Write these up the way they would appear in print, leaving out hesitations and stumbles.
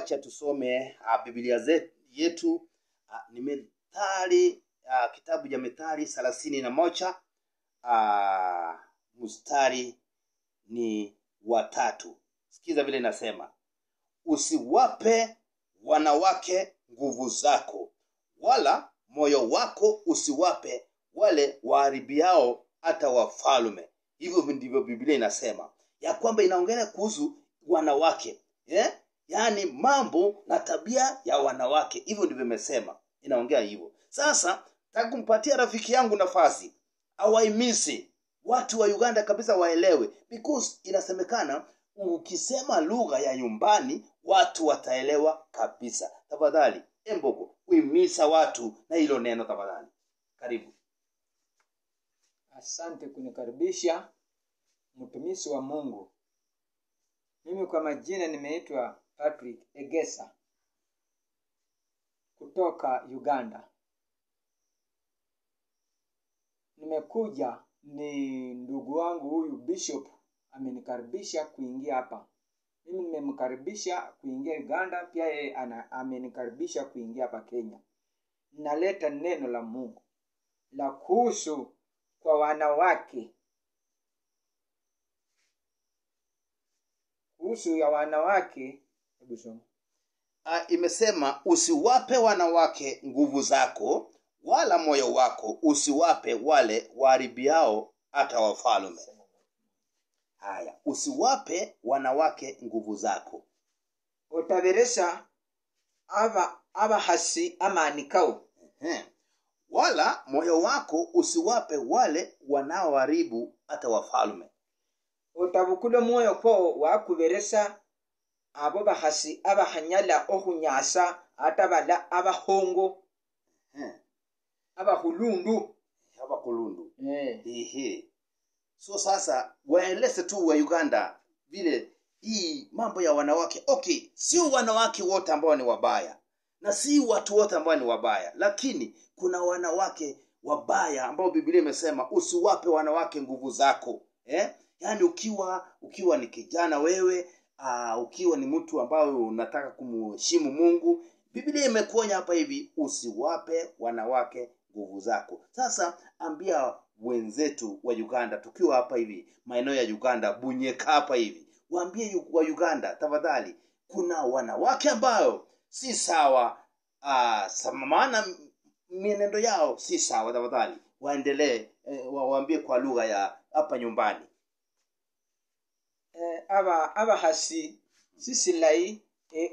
wacha tusome Biblia yetu. Ni Methali, kitabu cha Methali 31 mstari ni wa 3. Sikiza vile inasema: usiwape wanawake nguvu zako, wala moyo wako usiwape wale waharibiao hata wafalme. Hivyo ndivyo Biblia inasema, ya kwamba inaongelea kuhusu wanawake, yaani mambo na tabia ya wanawake. Hivyo ndivyo imesema, inaongea hivyo. Sasa nataka kumpatia rafiki yangu nafasi awaimize watu wa Uganda kabisa waelewe, because inasemekana ukisema lugha ya nyumbani watu wataelewa kabisa. Tafadhali Emboko, uimisa watu na hilo neno tafadhali. Karibu. Asante kunikaribisha mtumishi wa Mungu. Mimi kwa majina nimeitwa Patrick Egesa kutoka Uganda. Nimekuja, ni ndugu wangu huyu Bishop amenikaribisha kuingia hapa. Mimi nimemkaribisha kuingia Uganda, pia yeye amenikaribisha kuingia hapa Kenya. Naleta neno la Mungu la kuhusu kwa wanawake. Kuhusu ya wanawake, hebu soma. Imesema usiwape wanawake nguvu zako, wala moyo wako usiwape wale waharibiao hata wafalme. Haya, usiwape wanawake nguvu zako. Otaberesa abahasi amanikao. Wala moyo wako usiwape wale wanaoharibu hata wafalme. Otabukule moyo ko wakuberesa abo bahasi abahanyala ohunyasa atabala abahongo. Abakulundu. So sasa waeleze tu wa Uganda vile hii mambo ya wanawake. Okay, sio wanawake wote ambao ni wabaya, na si watu wote ambao ni wabaya, lakini kuna wanawake wabaya ambao Biblia imesema usiwape wanawake nguvu zako. Yaani ukiwa ni kijana wewe, ukiwa ni mtu ambao unataka kumheshimu Mungu, Biblia imekuonya hapa hivi, usiwape wanawake nguvu zako. Sasa ambia wenzetu wa Uganda, tukiwa hapa hivi maeneo ya Uganda, Bunyeka hapa hivi, waambie wa Uganda tafadhali, kuna wanawake ambao si sawa, maana mienendo yao si sawa. Tafadhali waendelee, waambie kwa lugha ya hapa nyumbani. Aba hasi sisilai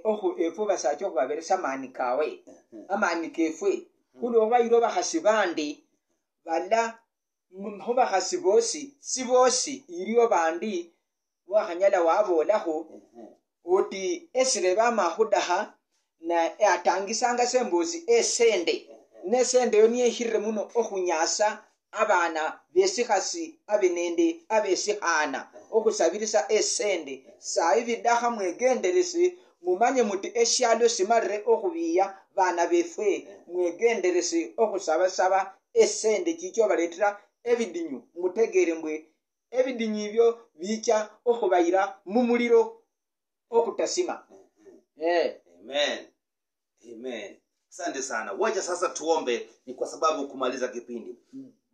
ohu efo basacho baberesa manikawe amanikefwe kulo bayiro bahasi bandi bala hoba hasibosi sibosi iriyo bandi wahanyala wabolaho oti esire bamahudaha na atangisanga sembozi esende nesende yoniye hirre muno ohunyasa abana besihasi abenende abesihana okusabirisa esende saivi daha mwegenderesi mumanye muti eshyalo simarre okubiya bana befwe mwegenderesi okusabasaba esende kicho baletera ebidinyu mutegere mbwe ebidinyu ibyo bicha okubayira mumuliro okutasima. Amen. Asante sana. Wacha sasa tuombe, ni kwa sababu kumaliza kipindi.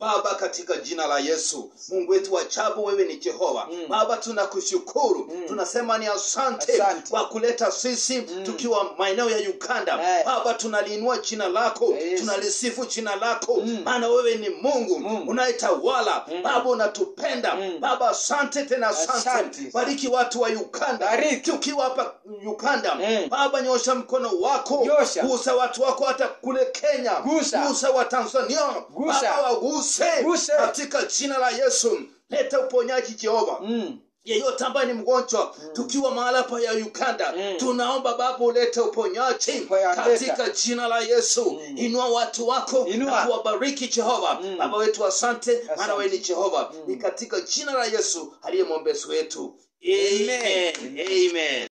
Baba, katika jina la Yesu, Mungu wetu wa ajabu, wewe ni Jehova. Baba, tunakushukuru. Tunasema ni asante kwa kuleta sisi tukiwa maeneo ya Uganda. Baba, tunaliinua jina lako, tunalisifu jina lako, maana wewe ni Mungu unayetawala. Baba, unatupenda. Baba, asante tena asante. Bariki watu wa Uganda. Tukiwa hapa Uganda, Baba, nyosha mkono wako, gusa watu wako hata kule Kenya, gusa wa Tanzania, Baba, waguse katika jina la Yesu. Leta uponyaji Jehova. Yeyote ambaye ni mgonjwa tukiwa mahala pa ya Uganda, tunaomba Baba ulete uponyaji katika jina la Yesu. Inua watu wako na kuwabariki Jehova. Baba wetu asante, maana wewe ni Jehova. Ni katika jina la Yesu aliye mwombezi wetu. Amen.